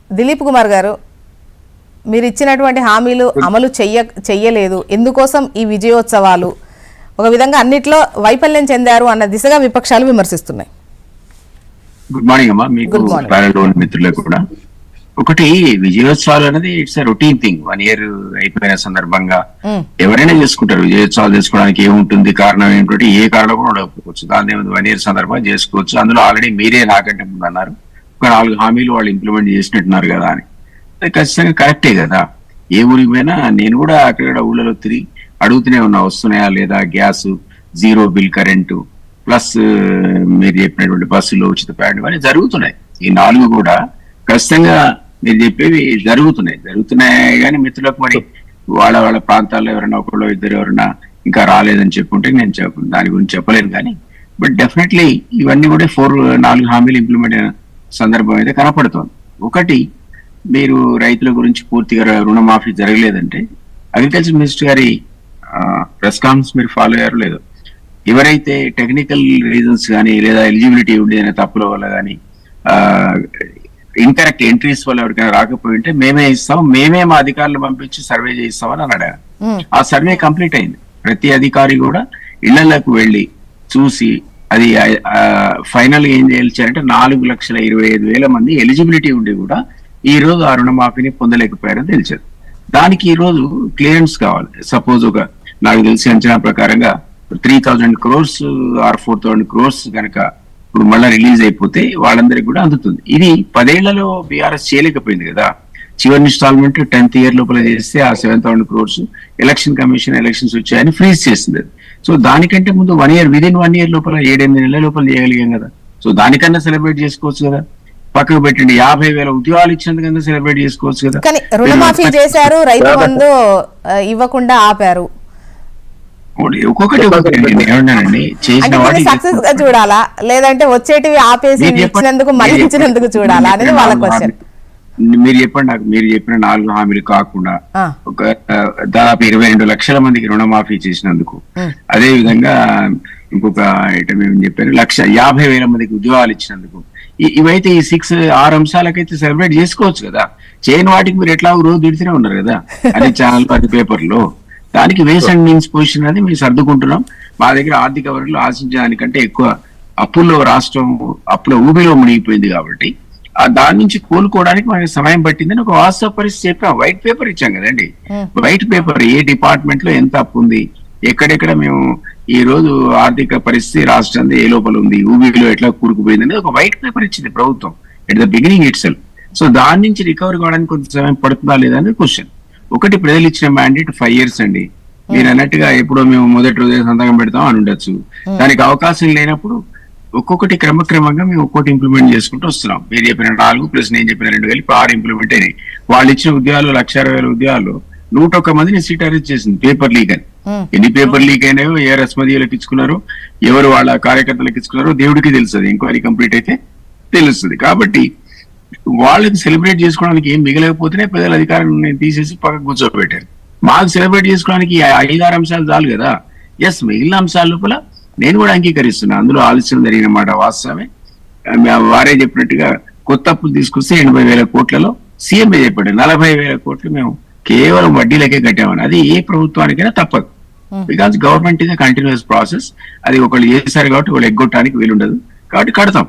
దిలీప్ కుమార్ గారు, మీరు ఇచ్చినటువంటి హామీలు అమలు చెయ్యలేదు, ఎందుకోసం ఈ విజయోత్సవాలు, ఒక విధంగా అన్నిట్లో వైఫల్యం చెందారు అన్న దిశగా విపక్షాలు విమర్శిస్తున్నాయి. గుడ్ మార్నింగ్ అమ్మా, మీకు మిత్రులకు కూడా. ఒకటి, విజయోత్సవాలు అనేది ఇట్స్ రొటీన్ థింగ్. 1 year అయిపోయిన సందర్భంగా ఎవరైనా చేసుకుంటారు. విజయోత్సవాలు చేసుకోవడానికి ఏముంటుంది, కారణం ఏంటంటే ఏ కారణం కూడా ఉండకపోవచ్చు. దాని 1 year సందర్భంగా చేసుకోవచ్చు. అందులో ఆల్రెడీ మీరే నాకంటే ముందు అన్నారు, ఒక 4 హామీలు వాళ్ళు ఇంప్లిమెంట్ చేసినట్టున్నారు కదా అని. ఖచ్చితంగా కరెక్టే కదా. ఏ ఊరికి పోయినా నేను కూడా అక్కడ ఊళ్ళలో తిరిగి అడుగుతూనే ఉన్నా, వస్తున్నాయా లేదా, గ్యాస్, 0 బిల్ కరెంటు, ప్లస్ మీరు చెప్పినటువంటి బస్సులు ఉచిత ప్రయాణం ఇవన్నీ జరుగుతున్నాయి. ఈ 4 కూడా ఖచ్చితంగా మీరు చెప్పేవి జరుగుతున్నాయి కానీ మిత్రులకు మరి వాళ్ళ ప్రాంతాల్లో ఎవరైనా ఒకళ్ళు ఇద్దరు ఎవరైనా ఇంకా రాలేదని చెప్పుంటే నేను దాని గురించి చెప్పలేను. కానీ బట్ డెఫినెట్లీ ఇవన్నీ కూడా 4 హామీలు ఇంప్లిమెంట్ అయిన సందర్భం అయితే కనపడుతోంది. ఒకటి, మీరు రైతుల గురించి పూర్తిగా రుణమాఫీ జరగలేదంటే అగ్రికల్చర్ మినిస్టర్ గారి ప్రెస్ కాన్ఫరెన్స్ మీరు ఫాలో అయ్యారు లేదు, ఎవరైతే టెక్నికల్ రీజన్స్ కానీ లేదా ఎలిజిబిలిటీ ఉండేదనే తప్పుల వల్ల కానీ ఇన్కరెక్ట్ ఎంట్రీస్ వల్ల ఎవరికైనా రాకపోయి ఉంటే మేమే ఇస్తాం, మేమే మా అధికారులు పంపించి సర్వే చేయిస్తామని అన్నాడు. ఆ సర్వే కంప్లీట్ అయింది. ప్రతి అధికారి కూడా ఇళ్లలోకి వెళ్ళి చూసి అది ఫైనల్ ఏం చేయాలంటే 4,25,000 మంది ఎలిజిబిలిటీ ఉండి కూడా ఈ రోజు ఆ రుణమాఫీని పొందలేకపోయారని తెలిసారు. దానికి ఈ రోజు క్లియరెన్స్ కావాలి. సపోజ్ ఒక నాకు తెలిసి అంచనా ప్రకారంగా 3,000 crores ఆర్ 4,000 crores కనుక ఇప్పుడు మళ్ళీ రిలీజ్ అయిపోతే వాళ్ళందరికీ కూడా అందుతుంది. ఇది 10 ఏళ్లలో బీఆర్ఎస్ చేయలేకపోయింది కదా. చివరి ఇన్స్టాల్మెంట్ 10th year లోపల చేస్తే ఆ 7,000 crores ఎలక్షన్ కమిషన్ ఎలక్షన్స్ వచ్చాయని ఫ్రీజ్ చేసింది. సో దానికంటే ముందు 1 year, విదిన్ 1 year లోపల 7-8 నెలల లోపల చేయగలిగాం కదా. సో దానికన్నా సెలబ్రేట్ చేసుకోవచ్చు కదా. పక్కకు పెట్టండి, 50,000 ఉద్యోగాలు ఇచ్చినందుకన్నా సెలబ్రేట్ చేసుకోవచ్చు కదా. కానీ రుణమాఫీ చేశారు, రైతు బంధు ఇవ్వకుండా ఆపారు. ఒక్కొక్కటి ఏమన్నానండి, చేసిన వాటి సక్సెస్ గా చూడాలా లేదంటే వచ్చేటివి ఆపేసి ఇచ్చినందుకు మళ్ళించినందుకు చూడాలా అనేది వాళ్ళ క్వశ్చన్. మీరు చెప్పండి నాకు, మీరు చెప్పిన 4 హామీలు కాకుండా ఒక దాదాపు 22 లక్షల మందికి రుణమాఫీ చేసినందుకు, అదే విధంగా ఇంకొక ఐటమ్ ఏమని చెప్పారు, 1,50,000 మందికి ఉద్యోగాలు ఇచ్చినందుకు, ఇవైతే ఈ 6 అంశాలకైతే సెలబ్రేట్ చేసుకోవచ్చు కదా. చేయని వాటికి మీరు ఎట్లా రోజు తిడుతూనే ఉన్నారు కదా, అది ఛానల్, అది పేపర్లో. దానికి వేస్ అండ్ మీన్స్ పొజిషన్ అనేది మేము సర్దుకుంటున్నాం. మా దగ్గర ఆర్థిక వనరులు ఆశించడానికంటే ఎక్కువ అప్పుల్లో రాష్ట్రం అప్పుల ఊబిలో మునిగిపోయింది కాబట్టి దాని నుంచి కోలుకోవడానికి మనకి సమయం పట్టిందని ఒక వాస్తవ పరిస్థితి చెప్పాం. వైట్ పేపర్ ఇచ్చాం కదండి. వైట్ పేపర్ ఏ డిపార్ట్మెంట్ లో ఎంత అప్పు ఉంది, ఎక్కడెక్కడ మేము ఈ రోజు ఆర్థిక పరిస్థితి రాష్ట్రం ఏ లోపల ఉంది, ఊబిలో ఎట్లా కూరుకుపోయింది అనేది ఒక వైట్ పేపర్ ఇచ్చింది ప్రభుత్వం at the beginning it self. So దాని నుంచి రికవర్ కావడానికి కొంత సమయం పడుతుందా లేదా అనేది క్వశ్చన్. ఒకటి, ప్రజలు ఇచ్చిన మ్యాండేట్ 5 years అండి. మీరు అన్నట్టుగా ఎప్పుడో మేము మొదటి రోజే సంతకం పెడతాం అని ఉండొచ్చు. దానికి అవకాశం లేనప్పుడు ఒక్కొక్కటి క్రమక్రమంగా మేము ఒక్కొక్కటి ఇంప్లిమెంట్ చేసుకుంటూ వస్తున్నాం. మీరు చెప్పిన 4 ప్లస్ నేను చెప్పిన 2 కలిపి 6 ఇంప్లిమెంట్ అయినాయి. వాళ్ళు ఇచ్చిన ఉద్యోగాలు 1,60,000 ఉద్యోగాలు 101 మందిని సీట్ అరేంజ్ చేసింది పేపర్ లీక్ అని. ఎన్ని పేపర్ లీక్ అయినాయో, ఏ రస్మదీయులకు ఇచ్చుకున్నారో, ఎవరు వాళ్ళ కార్యకర్తలకు ఇచ్చుకున్నారో దేవుడికి తెలుస్తుంది. ఎంక్వైరీ కంప్లీట్ అయితే తెలుస్తుంది. కాబట్టి వాళ్ళకి సెలబ్రేట్ చేసుకోవడానికి ఏం మిగలేకపోతేనే ప్రజల అధికారాన్ని తీసేసి పక్కకు కూర్చోబెట్టారు. మాకు సెలబ్రేట్ చేసుకోవడానికి 5-6 అంశాలు చాలు కదా. ఎస్, మిగిలిన అంశాల లోపల నేను కూడా అంగీకరిస్తున్నా, అందులో ఆలస్యం జరిగిన మాట వాస్తవమే. వారే చెప్పినట్టుగా కొత్త అప్పులు తీసుకొస్తే 80,000 కోట్లలో సీఎంఏ చెప్పాడు 40,000 కోట్లు మేము కేవలం వడ్డీలకే కట్టామని. అది ఏ ప్రభుత్వానికైనా తప్పదు. Because government is continuous process. అది ఒకళ్ళు చేశారు కాబట్టి వాళ్ళు ఎగ్గొట్టడానికి వీలుండదు. కాబట్టి కడతాం.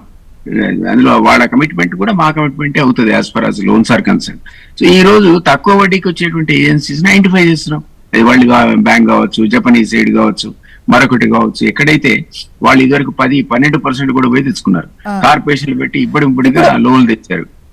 అందులో వాళ్ళ కమిట్మెంట్ కూడా మా కమిట్మెంటే అవుతుంది as far as loans are concern. So ఈ రోజు తక్కువ వడ్డీకి వచ్చేటువంటి ఏజెన్సీస్ ఐడెంటిఫై చేస్తున్నాం. అది వరల్డ్ బ్యాంక్ కావచ్చు, జపనీస్ ఎయిడ్ కావచ్చు, మరొకటి కావచ్చు. ఎక్కడైతే వాళ్ళు ఇదివరకు 10-12% కూడా పోయి తెచ్చుకున్నారు, కార్పొరేషన్లు పెట్టి ఇప్పటిగా లోన్లు తెచ్చారు.